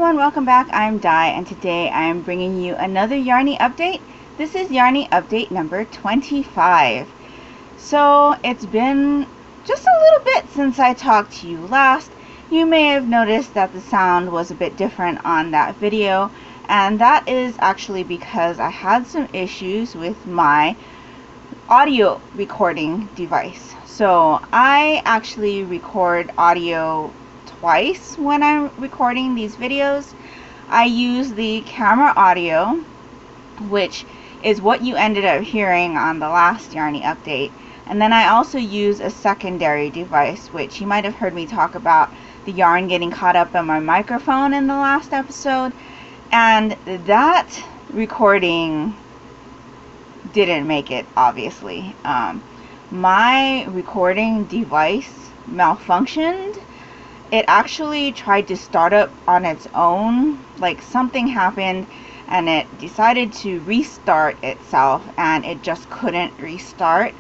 everyone, welcome back. I'm Di, and today I am bringing you another Yarnie update. This is Yarnie update number 25. So it's been just a little bit since I talked to you last. You may have noticed that the sound was a bit different on that video, and that is actually because I had some issues with my audio recording device. So I actually record audio twice when I'm recording these videos. I use the camera audio, which is what you ended up hearing on the last Yarnie update, and then I also use a secondary device, which you might have heard me talk about the yarn getting caught up in my microphone in the last episode, and that recording didn't make it, obviously. My recording device malfunctioned. It actually tried to start up on its own, like something happened and it decided to restart itself, and it just couldn't restart.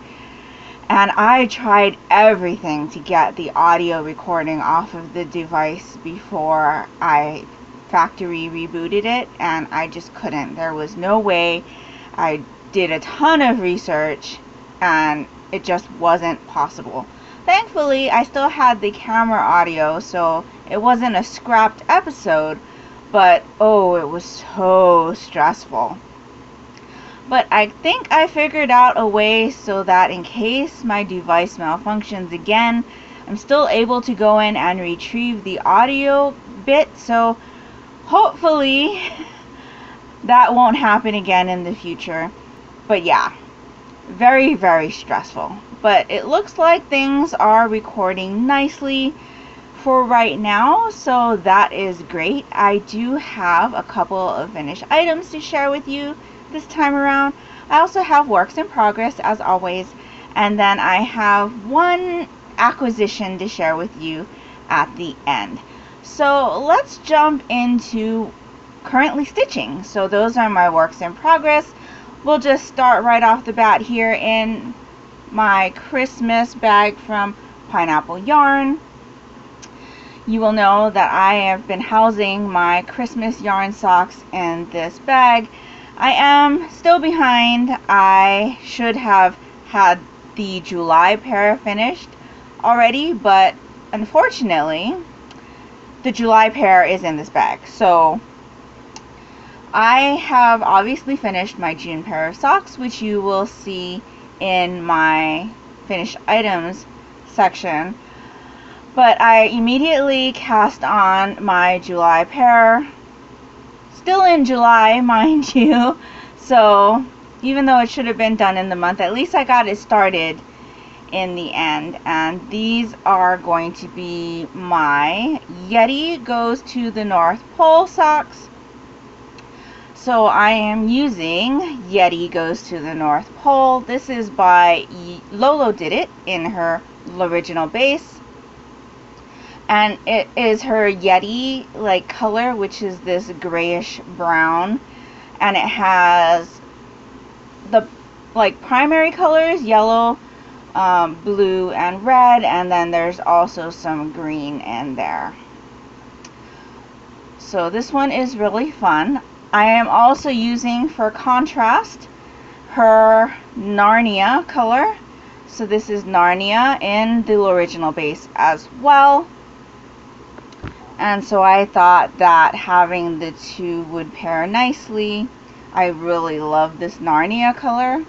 And I tried everything to get the audio recording off of the device before I factory rebooted it, and I just couldn't. There was no way. I did a ton of research and it just wasn't possible. Thankfully, I still had the camera audio, so it wasn't a scrapped episode, but oh, it was so stressful. But I think I figured out a way so that in case my device malfunctions again, I'm still able to go in and retrieve the audio bit, so hopefully that won't happen again in the future. But yeah, very, very stressful. But it looks like things are recording nicely for right now, so that is great. I do have a couple of finished items to share with you this time around. I also have works in progress as always, and then I have one acquisition to share with you at the end. So let's jump into currently stitching. So those are my works in progress. We'll just start right off the bat here in my Christmas bag from Pineapple Yarn. You will know that I have been housing my Christmas yarn socks in this bag. I am still behind. I should have had the July pair finished already, but unfortunately the July pair is in this bag. So I have obviously finished my June pair of socks, which you will see in my finished items section, but I immediately cast on my July pair, still in July, mind you. So even though it should have been done in the month, at least I got it started in the end. And these are going to be my Yeti goes to the North Pole socks. So I am using Yeti Goes to the North Pole. This is by Lolo Did It in her original base. And it is her Yeti like color, which is this grayish brown. And it has the like primary colors, yellow, blue, and red. And then there's also some green in there. So this one is really fun. I am also using, for contrast, her Narnia color. So this is Narnia in the original base as well. And so I thought that having the two would pair nicely. I really love this Narnia color.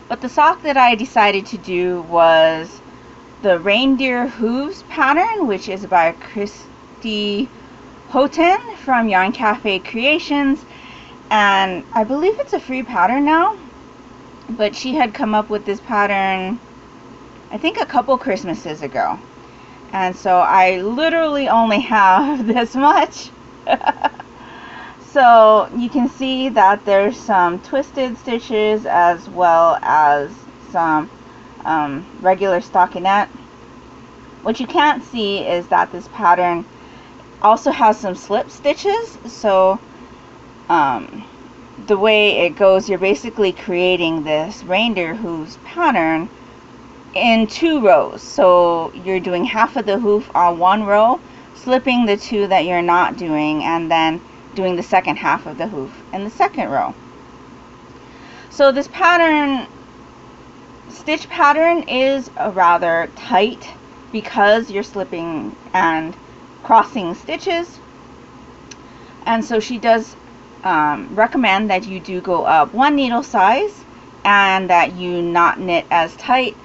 But the sock that I decided to do was the Reindeer Hooves pattern, which is by Christy Houghton from Yarn Cafe Creations, and I believe it's a free pattern now, but she had come up with this pattern I think a couple Christmases ago, and so I literally only have this much. So you can see that there's some twisted stitches as well as some regular stockinette. What you can't see is that this pattern also has some slip stitches. So the way it goes, you're basically creating this reindeer hooves pattern in 2 rows. So you're doing half of the hoof on one row, slipping the two that you're not doing, and then doing the second half of the hoop in the second row. So this pattern, stitch pattern, is rather tight because you're slipping and crossing stitches, and so she does recommend that you do go up 1 needle size and that you not knit as tight.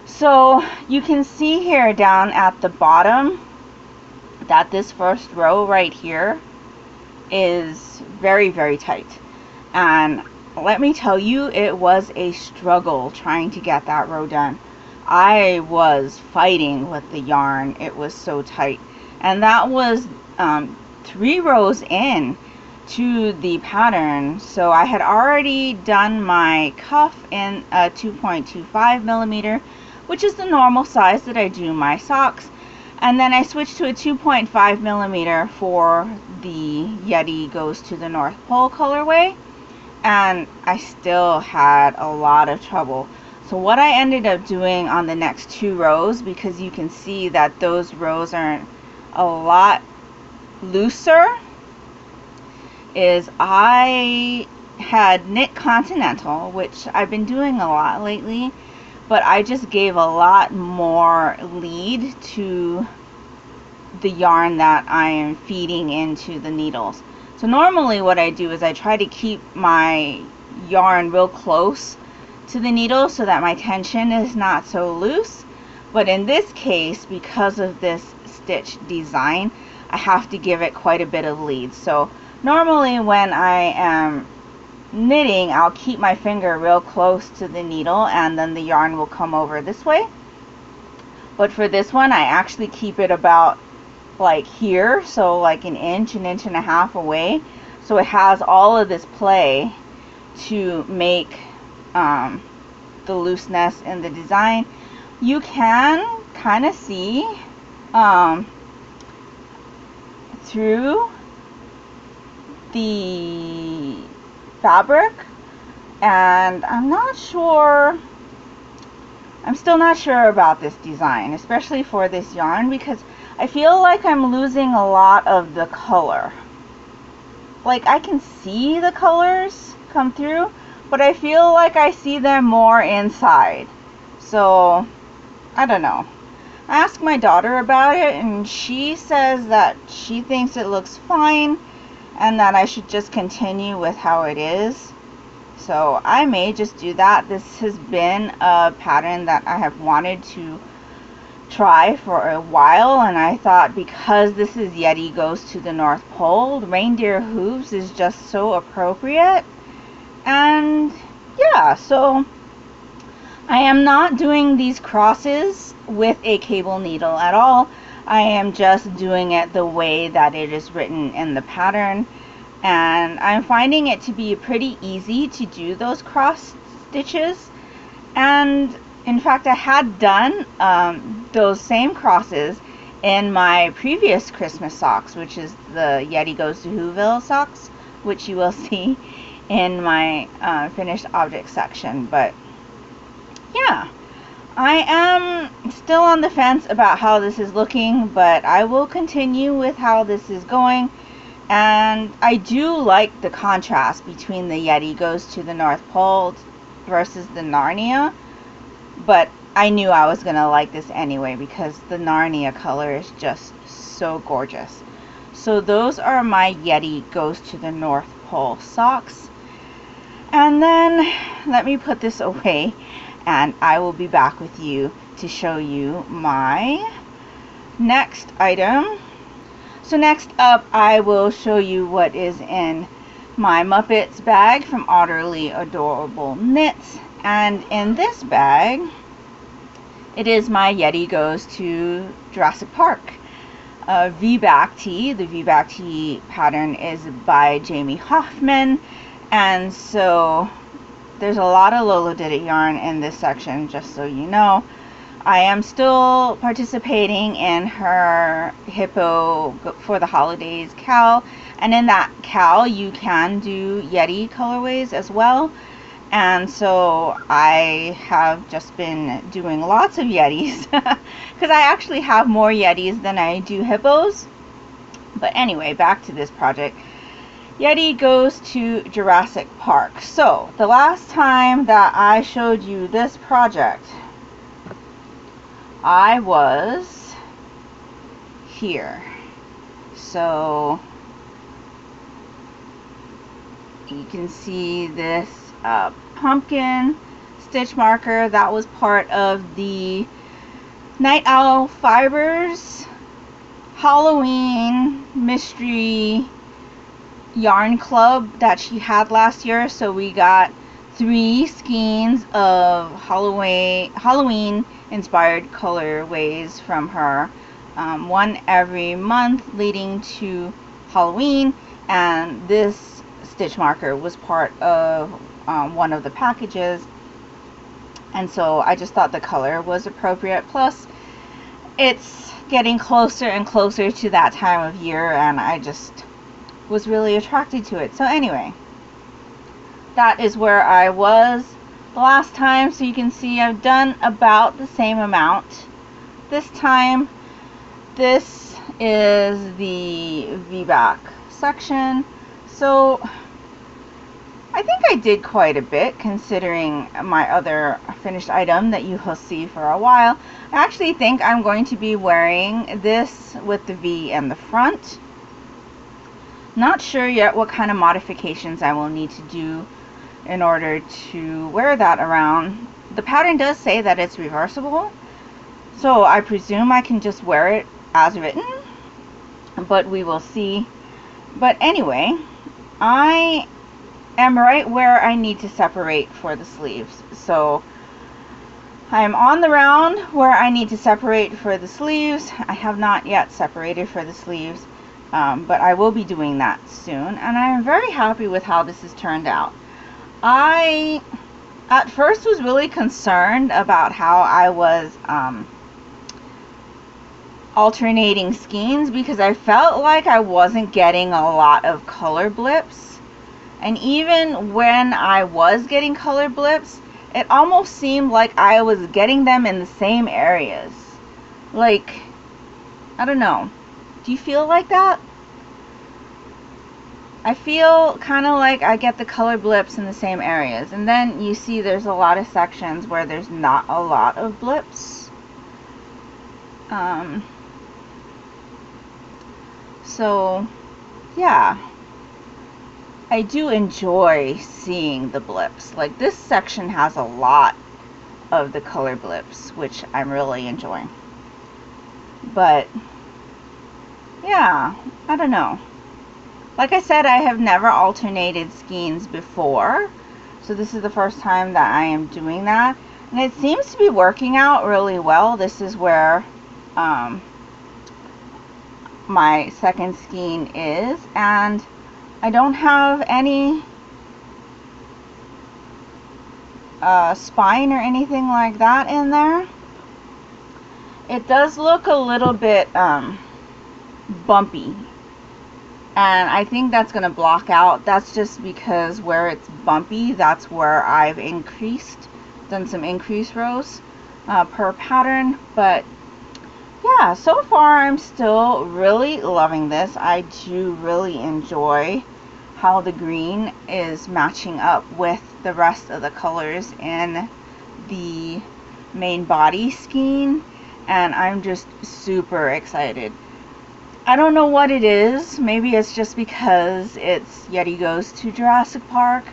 So you can see here down at the bottom that this first row right here is very, very tight, and let me tell you, it was a struggle trying to get that row done. I was fighting with the yarn. It was so tight, and that was 3 rows in to the pattern. So I had already done my cuff in a 2.25 millimeter, which is the normal size that I do my socks, and then I switched to a 2.5 millimeter for the Yeti Goes to the North Pole colorway, and I still had a lot of trouble. So what I ended up doing on the next 2 rows, because you can see that those rows are a lot looser, is I had knit Continental, which I've been doing a lot lately, but I just gave a lot more lead to the yarn that I am feeding into the needles. So normally what I do is I try to keep my yarn real close to the needle so that my tension is not so loose, but in this case, because of this stitch design, I have to give it quite a bit of lead. So normally when I am knitting, I'll keep my finger real close to the needle and then the yarn will come over this way. But for this one, I actually keep it about like here, so like an inch and a half away, so it has all of this play to make the looseness in the design. You can kind of see through the fabric, and I'm still not sure about this design, especially for this yarn, because I feel like I'm losing a lot of the color. Like, I can see the colors come through, but I feel like I see them more inside. So I don't know. I asked my daughter about it, and she says that she thinks it looks fine and that I should just continue with how it is. So I may just do that. This has been a pattern that I have wanted to try for a while, and I thought because this is Yeti Goes to the North Pole, reindeer hooves is just so appropriate. And yeah, so I am not doing these crosses with a cable needle at all. I am just doing it the way that it is written in the pattern, and I'm finding it to be pretty easy to do those cross stitches. And in fact, I had done those same crosses in my previous Christmas socks, which is the Yeti Goes to Whoville socks, which you will see in my finished object section. But yeah, I am still on the fence about how this is looking, but I will continue with how this is going. And I do like the contrast between the Yeti Goes to the North Pole versus the Narnia, but I knew I was going to like this anyway because the Narnia color is just so gorgeous. So those are my Yeti Goes to the North Pole socks. And then let me put this away, and I will be back with you to show you my next item. So next up, I will show you what is in my Muppets bag from Utterly Adorable Knits. And in this bag, it is my Yeti Goes to Jurassic Park V-back tee. The V-back tee pattern is by Jamie Hoffman, and so there's a lot of Lolo Did It yarn in this section, just so you know. I am still participating in her Hippo for the Holidays cowl, and in that cowl you can do Yeti colorways as well. And so I have just been doing lots of Yetis because I actually have more Yetis than I do hippos. But anyway, back to this project. Yeti goes to Jurassic Park. So the last time that I showed you this project, I was here. So you can see this pumpkin stitch marker that was part of the Night Owl Fibers Halloween mystery yarn club that she had last year. So we got 3 skeins of Halloween inspired colorways from her, one every month leading to Halloween, and this stitch marker was part of one of the packages, and so I just thought the color was appropriate. Plus it's getting closer and closer to that time of year, and I just was really attracted to it. So anyway, that is where I was the last time. So you can see I've done about the same amount this time. This is the V-back section, so I think I did quite a bit considering my other finished item that you will see for a while. I actually think I'm going to be wearing this with the V in the front. Not sure yet what kind of modifications I will need to do in order to wear that around. The pattern does say that it's reversible, so I presume I can just wear it as written, but we will see. But anyway, I am right where I need to separate for the sleeves. So I'm on the round where I need to separate for the sleeves. I have not yet separated for the sleeves, but I will be doing that soon, and I'm very happy with how this has turned out. I at first was really concerned about how I was alternating skeins, because I felt like I wasn't getting a lot of color blips, and even when I was getting color blips, it almost seemed like I was getting them in the same areas. Like, I don't know. Do you feel like that? I feel kind of like I get the color blips in the same areas, and then you see there's a lot of sections where there's not a lot of blips. So yeah, I do enjoy seeing the blips. Like, this section has a lot of the color blips, which I'm really enjoying. But yeah, I don't know. Like I said, I have never alternated skeins before, so this is the first time that I am doing that, and it seems to be working out really well. This is where my second skein is, and I don't have any spine or anything like that in there. It does look a little bit bumpy, and I think that's going to block out. That's just because where it's bumpy, that's where I've done some increased rows per pattern. But yeah, so far I'm still really loving this. I do really enjoy how the green is matching up with the rest of the colors in the main body skein, and I'm just super excited. I don't know what it is. Maybe it's just because it's Yeti Goes to Jurassic Park,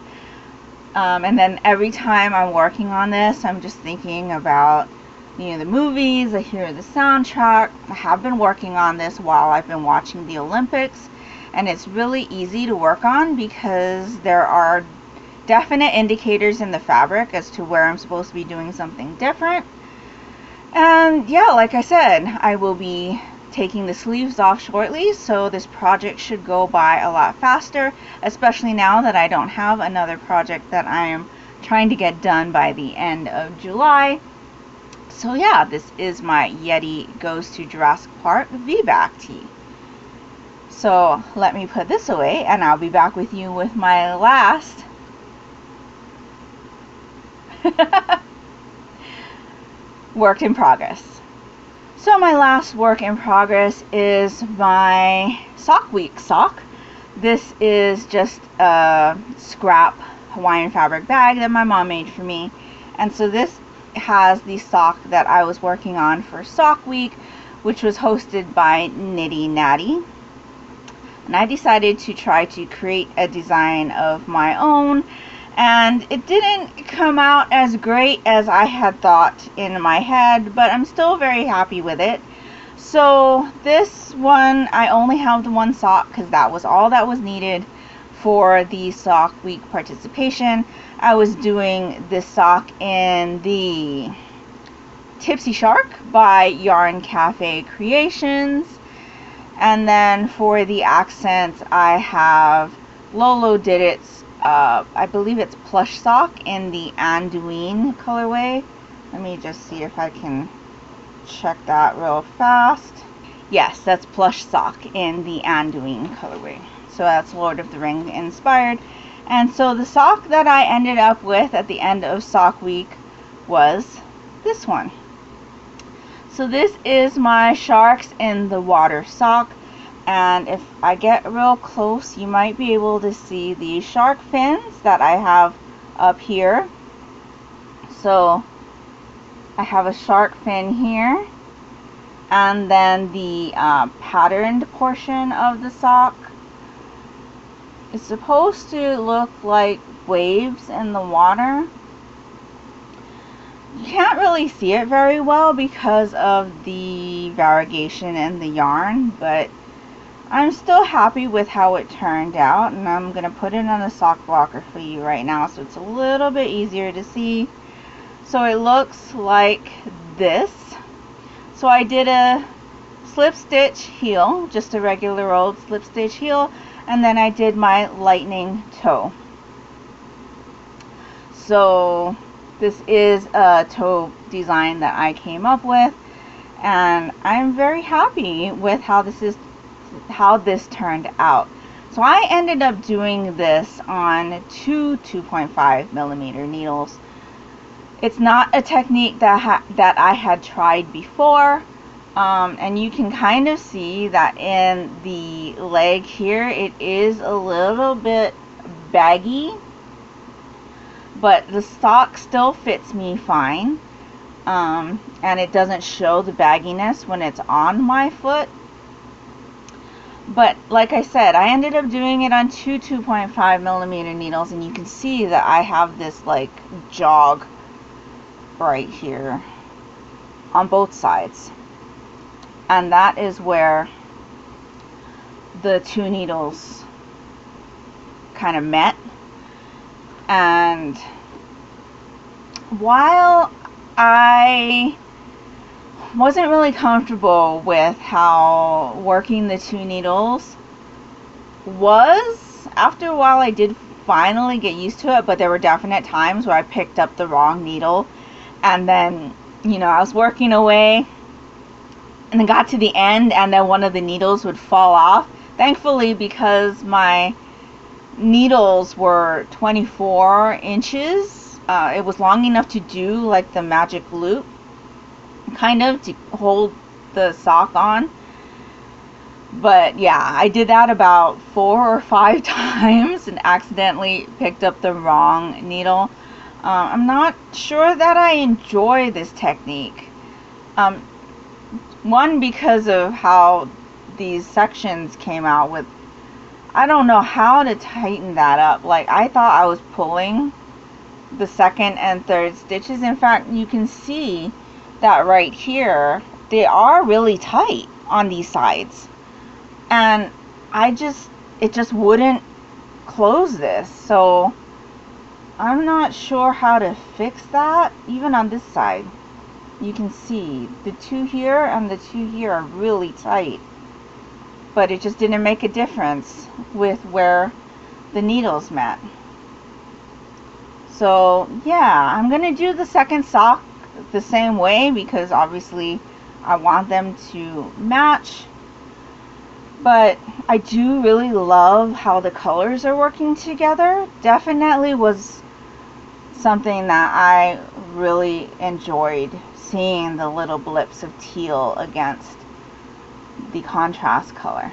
and then every time I'm working on this, I'm just thinking about, you know, the movies. I hear the soundtrack. I have been working on this while I've been watching the Olympics, and it's really easy to work on because there are definite indicators in the fabric as to where I'm supposed to be doing something different. And yeah, like I said, I will be taking the sleeves off shortly, so this project should go by a lot faster, especially now that I don't have another project that I am trying to get done by the end of July. So yeah, this is my Yeti Goes to Jurassic Park V-back tee. So let me put this away, and I'll be back with you with my last Work in progress. So my last work in progress is my sock week sock. This is just a scrap Hawaiian fabric bag that my mom made for me. And so this has the sock that I was working on for sock week, which was hosted by Nitty Natty. And I decided to try to create a design of my own, and it didn't come out as great as I had thought in my head, but I'm still very happy with it. So this one, I only have the one sock because that was all that was needed for the sock week participation. I was doing this sock in the Tipsy Shark by Yarn Cafe Creations. And then for the accents, I have Lolo did its, I believe it's plush sock in the Anduin colorway. Let me just see if I can check that real fast. Yes, that's plush sock in the Anduin colorway. So that's Lord of the Rings inspired. And so the sock that I ended up with at the end of sock week was this one. So this is my Sharks in the Water sock, and if I get real close you might be able to see the shark fins that I have up here. So I have a shark fin here, and then the patterned portion of the sock is supposed to look like waves in the water. You can't really see it very well because of the variegation in the yarn, but I'm still happy with how it turned out, and I'm going to put it on a sock blocker for you right now so it's a little bit easier to see. So it looks like this. So I did a slip stitch heel, just a regular old slip stitch heel, and then I did my lightning toe. So this is a toe design that I came up with, and I'm very happy with how this turned out. So I ended up doing this on two 2.5 millimeter needles. It's not a technique that I had tried before, and you can kind of see that in the leg here it is a little bit baggy, but the sock still fits me fine, and it doesn't show the bagginess when it's on my foot. But like I said, I ended up doing it on two 2.5 millimeter needles, and you can see that I have this like jog right here on both sides, and that is where the two needles kind of met. And while I wasn't really comfortable with how working the two needles was, after a while I did finally get used to it, but there were definite times where I picked up the wrong needle, and then, you know, I was working away and then got to the end and then one of the needles would fall off. Thankfully, because my needles were 24 inches, it was long enough to do like the magic loop, kind of, to hold the sock on. But yeah, I did that about 4 or 5 times and accidentally picked up the wrong needle. I'm not sure that I enjoy this technique. One, because of how these sections came out with, I don't know how to tighten that up. Like, I thought I was pulling the second and third stitches. In fact, you can see that right here, they are really tight on these sides, and it just wouldn't close this. So I'm not sure how to fix that. Even on this side, you can see the two here and the two here are really tight, but it just didn't make a difference with where the needles met. So yeah, I'm gonna do the second sock the same way because obviously I want them to match. But I do really love how the colors are working together. Definitely was something that I really enjoyed, seeing the little blips of teal against the contrast color.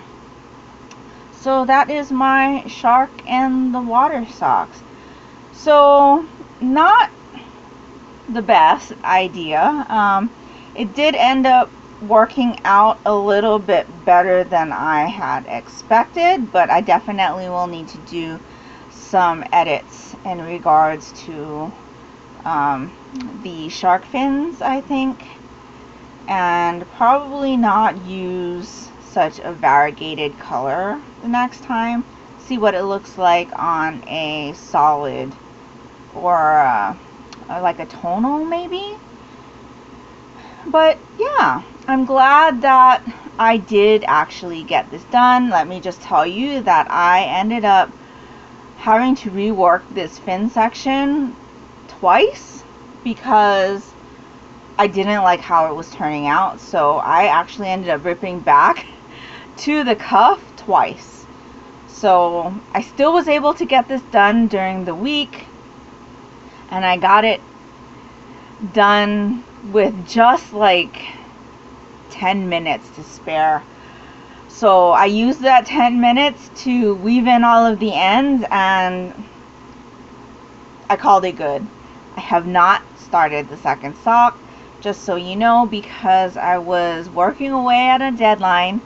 So that is my shark and the water socks. So not the best idea. It did end up working out a little bit better than I had expected, but I definitely will need to do some edits in regards to the shark fins, I think, and probably not use such a variegated color the next time. See what it looks like on a solid or like a tonal maybe. But yeah, I'm glad that I did actually get this done. Let me just tell you that I ended up having to rework this fin section twice because I didn't like how it was turning out. So I actually ended up ripping back to the cuff twice. So I still was able to get this done during the week, and I got it done with just like 10 minutes to spare. So I used that 10 minutes to weave in all of the ends, and I called it good. I have not started the second sock, just so you know, because I was working away at a deadline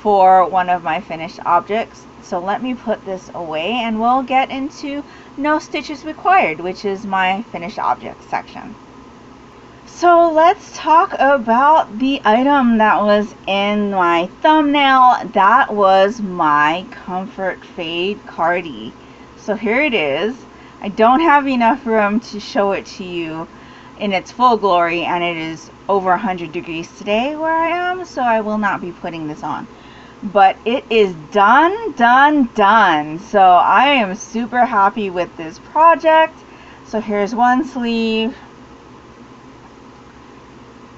for one of my finished objects. So let me put this away and we'll get into no stitches required, which is my finished object section. So let's talk about the item that was in my thumbnail. That was my Comfort Fade Cardi. So here it is. I don't have enough room to show it to you in its full glory, and it is over 100 degrees today where I am, so I will not be putting this on. But it is done. So I am super happy with this project. So here's one sleeve,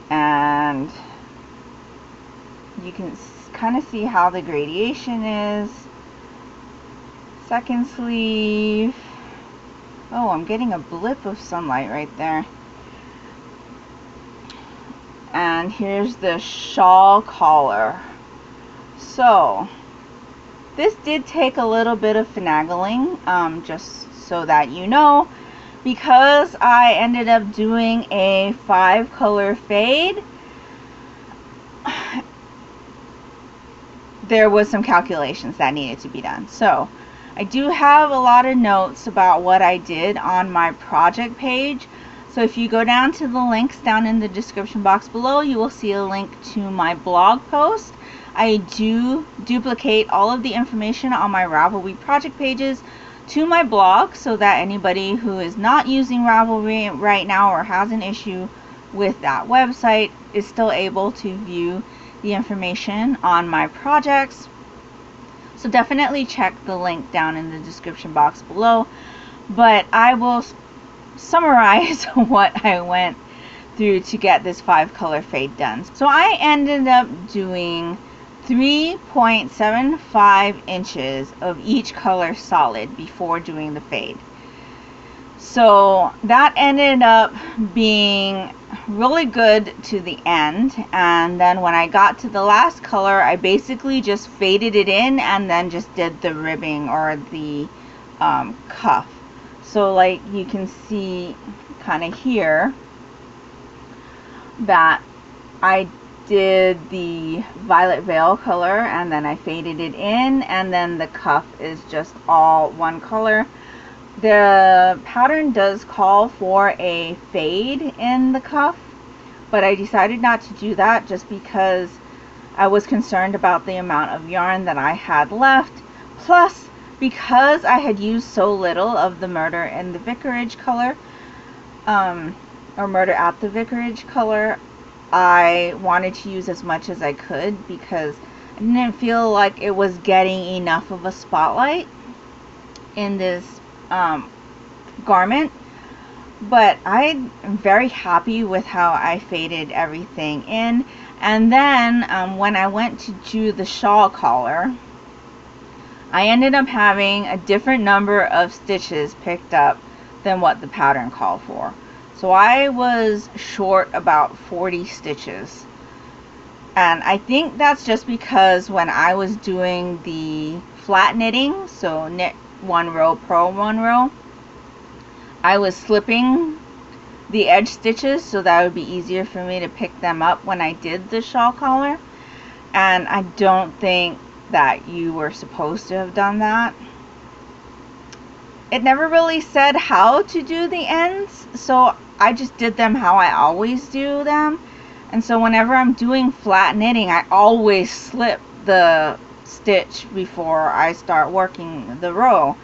and you can kind of see how the gradation is. Second sleeve. Oh, I'm getting a blip of sunlight right there. And here's the shawl collar. So this did take a little bit of finagling, just so that you know, because I ended up doing a 5-color fade. There was some calculations that needed to be done. So I do have a lot of notes about what I did on my project page. So if you go down to the links down in the description box below, you will see a link to my blog post. I do duplicate all of the information on my Ravelry project pages to my blog, so that anybody who is not using Ravelry right now or has an issue with that website is still able to view the information on my projects. So definitely check the link down in the description box below. But I will summarize what I went through to get this 5-color fade done. So I ended up doing 3.75 inches of each color solid before doing the fade. So that ended up being really good to the end, and then when I got to the last color, I basically just faded it in and then just did the ribbing or the cuff. So like you can see kind of here that I did the violet veil color and then I faded it in, and then the cuff is just all one color. The pattern does call for a fade in the cuff, but I decided not to do that just because I was concerned about the amount of yarn that I had left. Plus, because I had used so little of the Murder in the Vicarage color, or Murder at the Vicarage color, I wanted to use as much as I could because I didn't feel like it was getting enough of a spotlight in this garment. But I'm very happy with how I faded everything in. And then when I went to do the shawl collar, I ended up having a different number of stitches picked up than what the pattern called for. So I was short about 40 stitches. And I think that's just because when I was doing the flat knitting, so knit 1 row, purl 1 row, I was slipping the edge stitches so that would be easier for me to pick them up when I did the shawl collar. And I don't think that you were supposed to have done that. It never really said how to do the ends, so I just did them how I always do them. And so whenever I'm doing flat knitting, I always slip the stitch before I start working the row,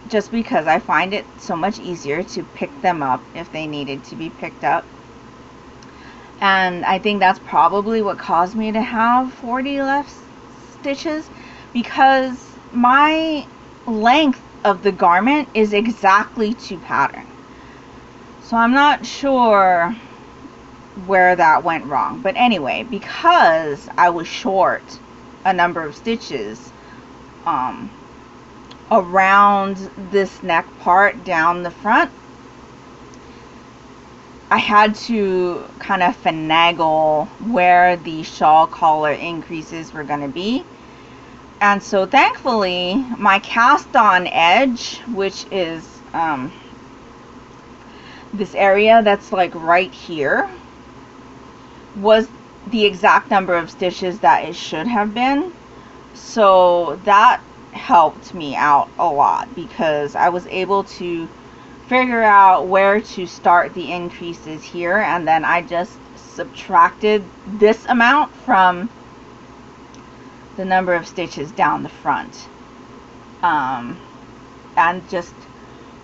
just because I find it so much easier to pick them up if they needed to be picked up. And I think that's probably what caused me to have 40 left stitches, because my length of the garment is exactly to pattern. So I'm not sure where that went wrong. But anyway, because I was short a number of stitches around this neck part down the front, I had to kind of finagle where the shawl collar increases were going to be. And so thankfully my cast on edge, which is this area that's like right here, was the exact number of stitches that it should have been. So that helped me out a lot, because I was able to figure out where to start the increases here, and then I just subtracted this amount from the number of stitches down the front, and just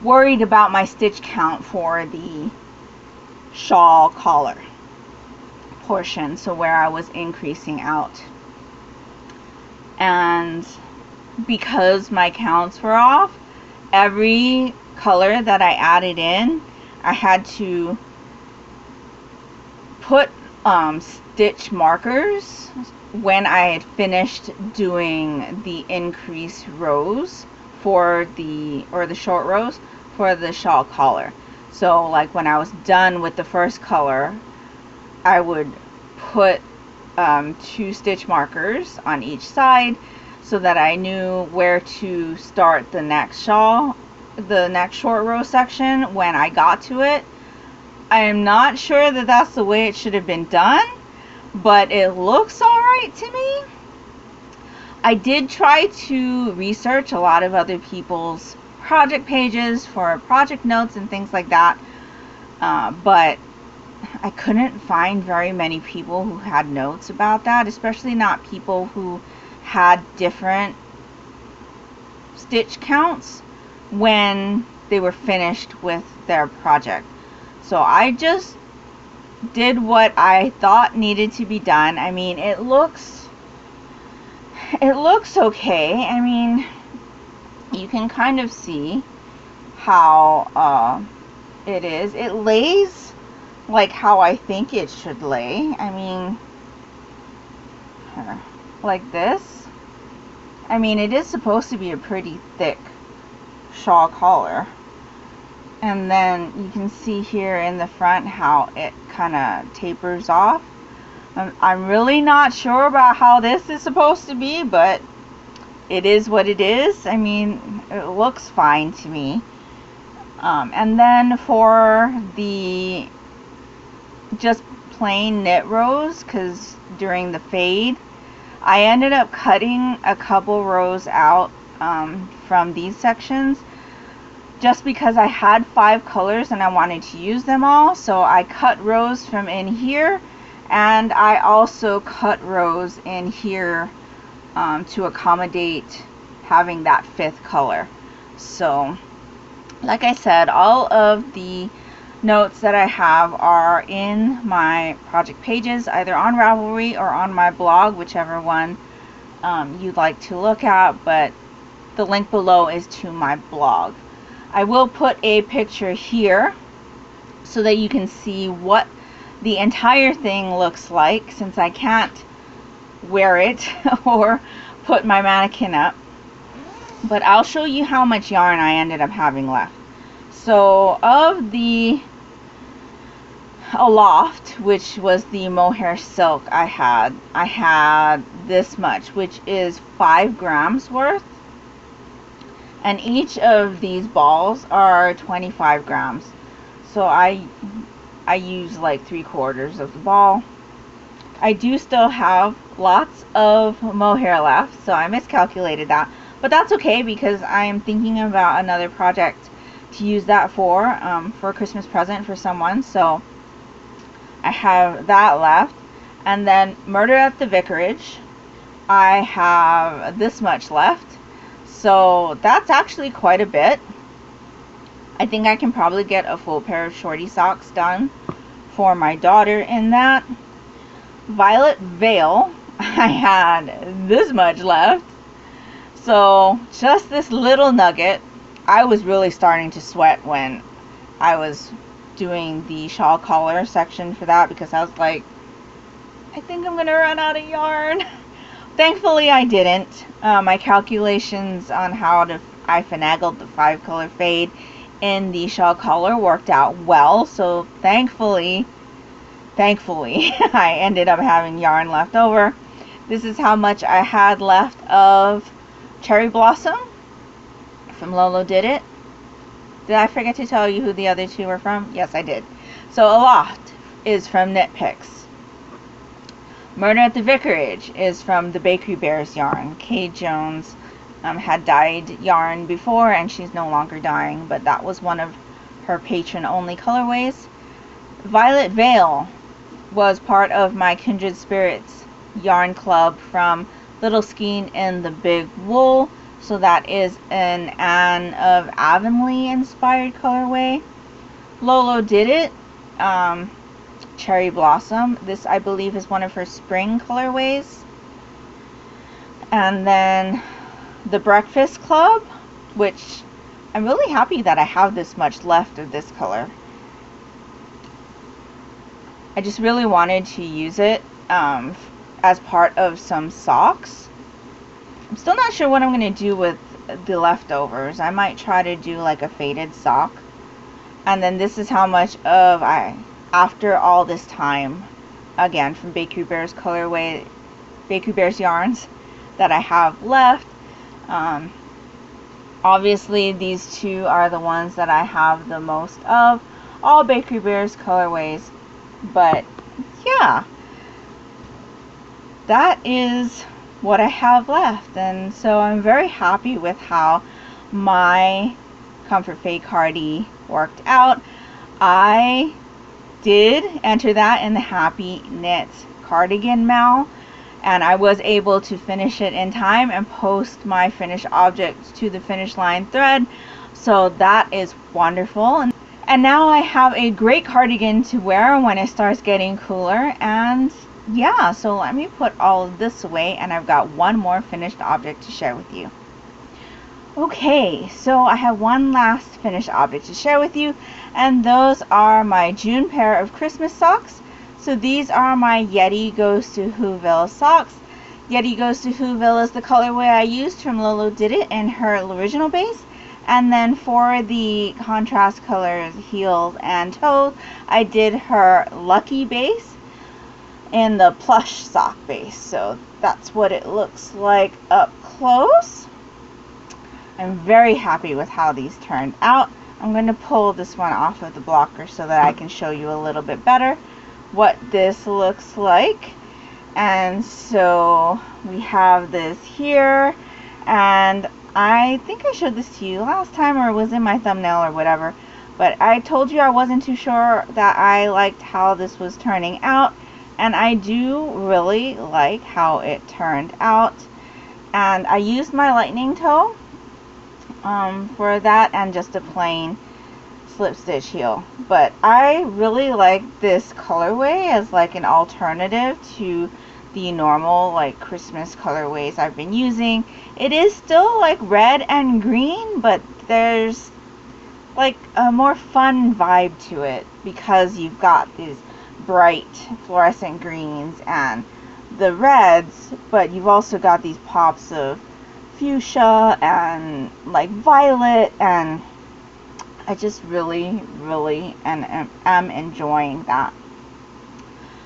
worried about my stitch count for the shawl collar portion, so where I was increasing out. And because my counts were off, every color that I added in, I had to put stitch markers when I had finished doing the increase rows for the short rows for the shawl collar. So like when I was done with the first color, I would put 2 stitch markers on each side so that I knew where to start the next short row section when I got to it. I am not sure that that's the way it should have been done, but it looks alright to me. I did try to research a lot of other people's project pages for project notes and things like that, but I couldn't find very many people who had notes about that, especially not people who had different stitch counts when they were finished with their project. So I just did what I thought needed to be done. I mean, it looks okay. I mean, you can kind of see how it is. It lays like how I think it should lay. I mean, like this. I mean, it is supposed to be a pretty thick shawl collar. And then you can see here in the front how it kind of tapers off. I'm really not sure about how this is supposed to be, but it is what it is. I mean, it looks fine to me. And then for the just plain knit rows, because during the fade I ended up cutting a couple rows out from these sections, just because I had 5 colors and I wanted to use them all. So I cut rows from in here, and I also cut rows in here to accommodate having that 5th color. So like I said, all of the notes that I have are in my project pages, either on Ravelry or on my blog, whichever one you'd like to look at, but the link below is to my blog. I will put a picture here so that you can see what the entire thing looks like, since I can't wear it or put my mannequin up. But I'll show you how much yarn I ended up having left. So of the Aloft, which was the mohair silk I had this much, which is 5 grams worth, and each of these balls are 25 grams. So I use like 3/4 of the ball. I do still have lots of mohair left, so I miscalculated that, but that's okay because I am thinking about another project to use that for a Christmas present for someone. So I have that left. And then Murder at the Vicarage, I have this much left. So that's actually quite a bit. I think I can probably get a full pair of shorty socks done for my daughter in that. Violet Veil, I had this much left. So just this little nugget. I was really starting to sweat when I was doing the shawl collar section for that, because I was like, I think I'm gonna run out of yarn. Thankfully I didn't. My calculations on how I finagled the 5-color fade in the shawl collar worked out well, so thankfully I ended up having yarn left over. This is how much I had left of Cherry Blossom from Lolo Did It. Did I forget to tell you who the other two were from? Yes, I did. So Aloft is from Knit Picks. Murder at the Vicarage is from the Bakery Bears yarn. Kay Jones had dyed yarn before, and she's no longer dyeing, but that was one of her patron-only colorways. Violet Veil was part of my Kindred Spirits yarn club from Little Skein in the Big Wool. So that is an Anne of Avonlea inspired colorway. Lolo Did It, Cherry Blossom. This I believe is one of her spring colorways. And then the Breakfast Club, which I'm really happy that I have this much left of this color. I just really wanted to use it as part of some socks. I'm still not sure what I'm going to do with the leftovers. I might try to do like a faded sock. And then this is how much of after all this time, again from Bakery Bears colorway, Bakery Bears yarns, that I have left. Obviously these two are the ones that I have the most of, all Bakery Bears colorways. But yeah, that is what I have left, and so I'm very happy with how my Comfort Fade Cardi worked out. I did enter that in the Happy Knit cardigan mal, and I was able to finish it in time and post my finished object to the finish line thread, so that is wonderful. And now I have a great cardigan to wear when it starts getting cooler. And yeah, so let me put all of this away, and I've got one more finished object to share with you. Okay, so I have one last finished object to share with you, and those are my June pair of Christmas socks. So these are my Yeti Goes to Whoville socks. Yeti Goes to Whoville is the colorway I used from Lolo Did It in her original base. And then for the contrast colors, heels and toes, I did her Lucky base in the plush sock base. So that's what it looks like up close. I'm very happy with how these turned out. I'm going to pull this one off of the blocker so that I can show you a little bit better what this looks like. And so we have this here, and I think I showed this to you last time, or it was in my thumbnail or whatever, but I told you I wasn't too sure that I liked how this was turning out, and I do really like how it turned out. And I used my lightning toe for that, and just a plain slip stitch heel, but I really like this colorway as like an alternative to the normal like Christmas colorways I've been using. It is still like red and green, but there's like a more fun vibe to it because you've got these bright fluorescent greens and the reds, but you've also got these pops of fuchsia and like violet, and I just really, really am enjoying that.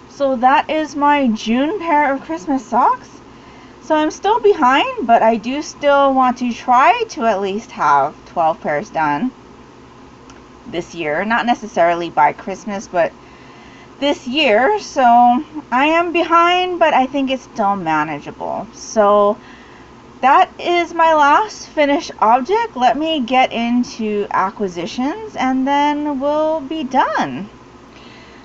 So that is my June pair of Christmas socks. So I'm still behind, but I do still want to try to at least have 12 pairs done this year. Not necessarily by Christmas, but this year. So I am behind, but I think it's still manageable. So that is my last finished object. Let me get into acquisitions and then we'll be done.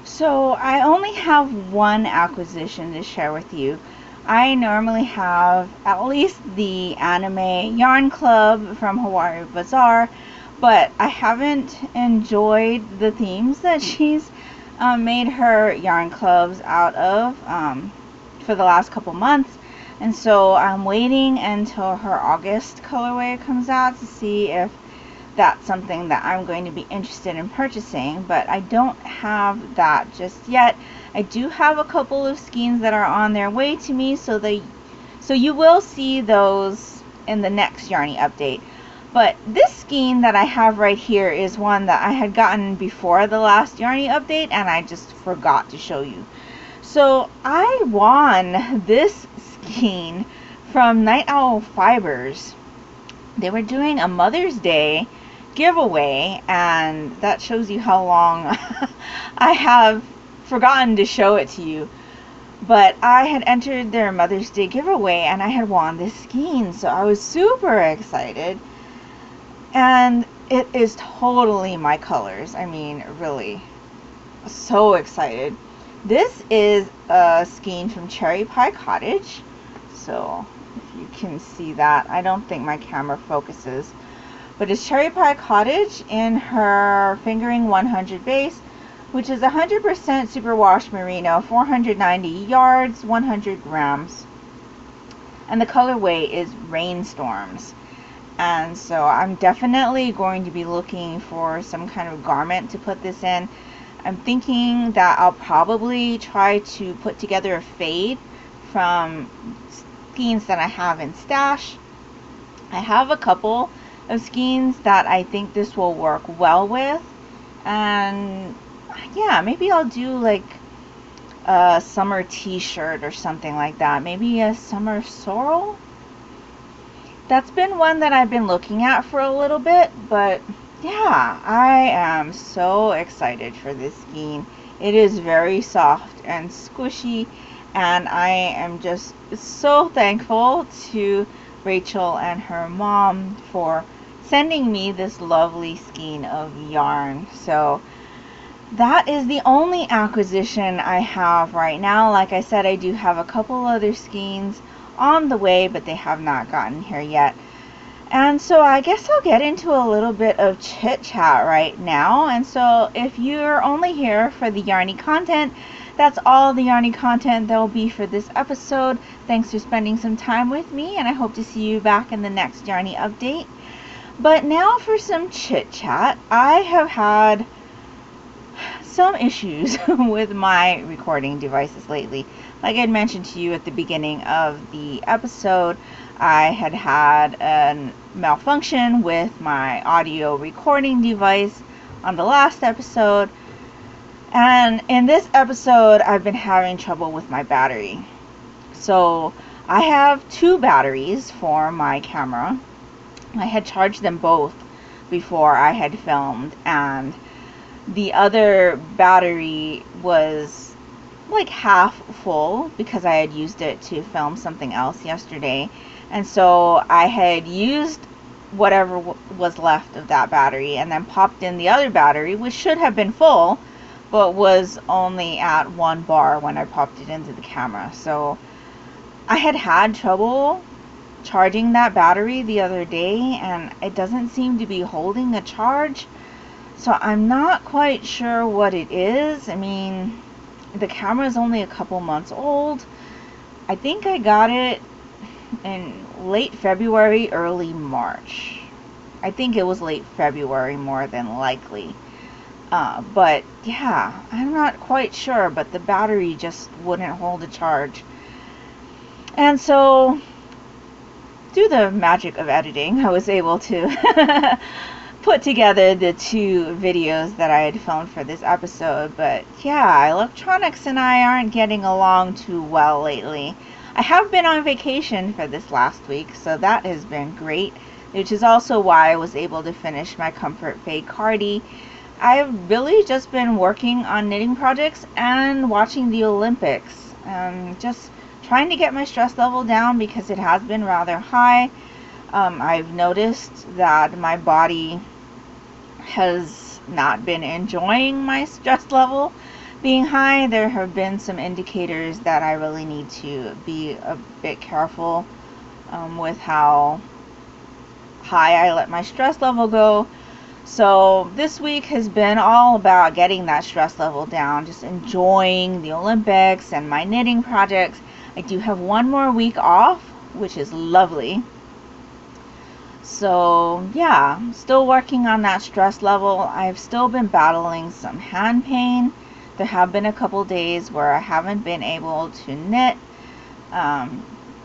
So I only have one acquisition to share with you. I normally have at least the anime yarn club from Hawaii Bazaar, but I haven't enjoyed the themes that she's made her yarn clubs out of for the last couple months. And so I'm waiting until her August colorway comes out to see if that's something that I'm going to be interested in purchasing, but I don't have that just yet. I do have a couple of skeins that are on their way to me, so you will see those in the next Yarnie update. But this skein that I have right here is one that I had gotten before the last Yarnie update, and I just forgot to show you. So I won this skein from Night Owl Fibers. They were doing a Mother's Day giveaway, and that shows you how long I have forgotten to show it to you. But I had entered their Mother's Day giveaway and I had won this skein, so I was super excited. And it is totally my colors. I mean, really, so excited. This is a skein from Cherry Pie Cottage. So if you can see that, I don't think my camera focuses, but it's Cherry Pie Cottage in her Fingering 100 base, which is 100% superwash merino, 490 yards, 100 grams. And the colorway is Rainstorms. And so I'm definitely going to be looking for some kind of garment to put this in. I'm thinking that I'll probably try to put together a fade from skeins that I have in stash. I have a couple of skeins that I think this will work well with, and yeah, maybe I'll do like a summer t-shirt or something like that. Maybe a summer sorrel. That's been one that I've been looking at for a little bit, but yeah, I am so excited for this skein. It is very soft and squishy, and I am just so thankful to Rachel and her mom for sending me this lovely skein of yarn. So that is the only acquisition I have right now. Like I said, I do have a couple other skeins on the way, but they have not gotten here yet. And so I guess I'll get into a little bit of chit chat right now. And so if you're only here for the Yarnie content, that's all the Yarnie content there will be for this episode. Thanks for spending some time with me, and I hope to see you back in the next Yarnie update. But now for some chit chat. I have had some issues with my recording devices lately. Like I had mentioned to you at the beginning of the episode, I had a malfunction with my audio recording device on the last episode, and in this episode I've been having trouble with my battery. So I have two batteries for my camera. I had charged them both before I had filmed, and the other battery was like half full because I had used it to film something else yesterday. And so I had used whatever was left of that battery and then popped in the other battery, which should have been full, but was only at 1 bar when I popped it into the camera. So I had trouble charging that battery the other day, and it doesn't seem to be holding a charge. So I'm not quite sure what it is. I mean, the camera is only a couple months old. I think I got it in late February, early March. I think it was late February more than likely. But yeah, I'm not quite sure, but the battery just wouldn't hold a charge. And so through the magic of editing, I was able to put together the two videos that I had filmed for this episode. But yeah, electronics and I aren't getting along too well lately. I have been on vacation for this last week, so that has been great, which is also why I was able to finish my Comfort Fade Cardi. I've really just been working on knitting projects and watching the Olympics. Just trying to get my stress level down because it has been rather high. I've noticed that my body has not been enjoying my stress level being high. There have been some indicators that I really need to be a bit careful with how high I let my stress level go. So this week has been all about getting that stress level down, just enjoying the Olympics and my knitting projects. I do have one more week off, which is lovely. So yeah, still working on that stress level. I've still been battling some hand pain. There have been a couple days where I haven't been able to knit,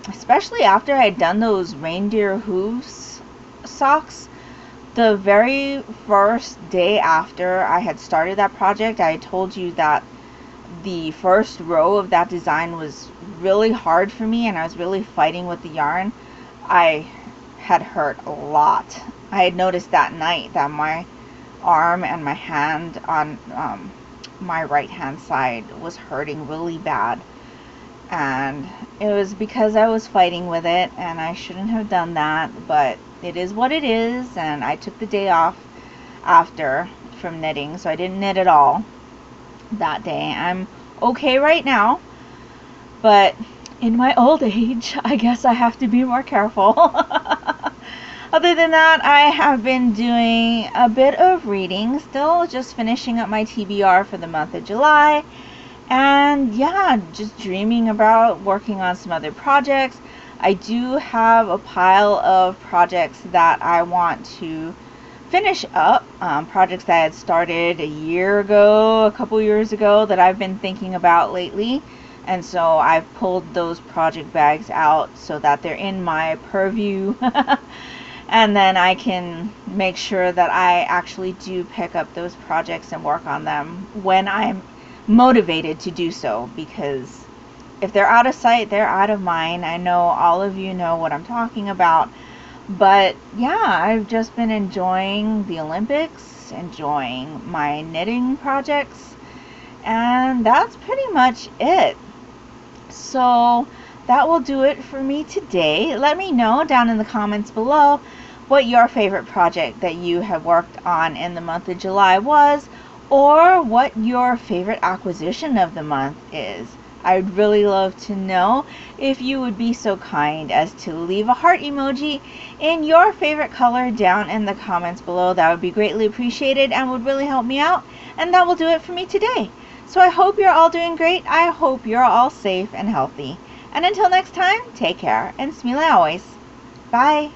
especially after I had done those reindeer hooves socks. The very first day after I had started that project, I told you that the first row of that design was really hard for me and I was really fighting with the yarn. I had hurt a lot. I had noticed that night that my arm and my hand on my right hand side was hurting really bad, and it was because I was fighting with it and I shouldn't have done that, but it is what it is. And I took the day off after from knitting, so I didn't knit at all that day. I'm okay right now, but in my old age, I guess I have to be more careful. Other than that, I have been doing a bit of reading, still just finishing up my TBR for the month of July. And yeah, just dreaming about working on some other projects. I do have a pile of projects that I want to finish up, projects that I had started a year ago, a couple years ago, that I've been thinking about lately. And so I've pulled those project bags out so that they're in my purview. And then I can make sure that I actually do pick up those projects and work on them when I'm motivated to do so, because if they're out of sight, they're out of mind. I know all of you know what I'm talking about. But yeah, I've just been enjoying the Olympics, enjoying my knitting projects, and that's pretty much it. So that will do it for me today. Let me know down in the comments below what your favorite project that you have worked on in the month of July was, or what your favorite acquisition of the month is. I'd really love to know if you would be so kind as to leave a heart emoji in your favorite color down in the comments below. That would be greatly appreciated and would really help me out. And that will do it for me today. So I hope you're all doing great. I hope you're all safe and healthy. And until next time, take care and smile always. Bye.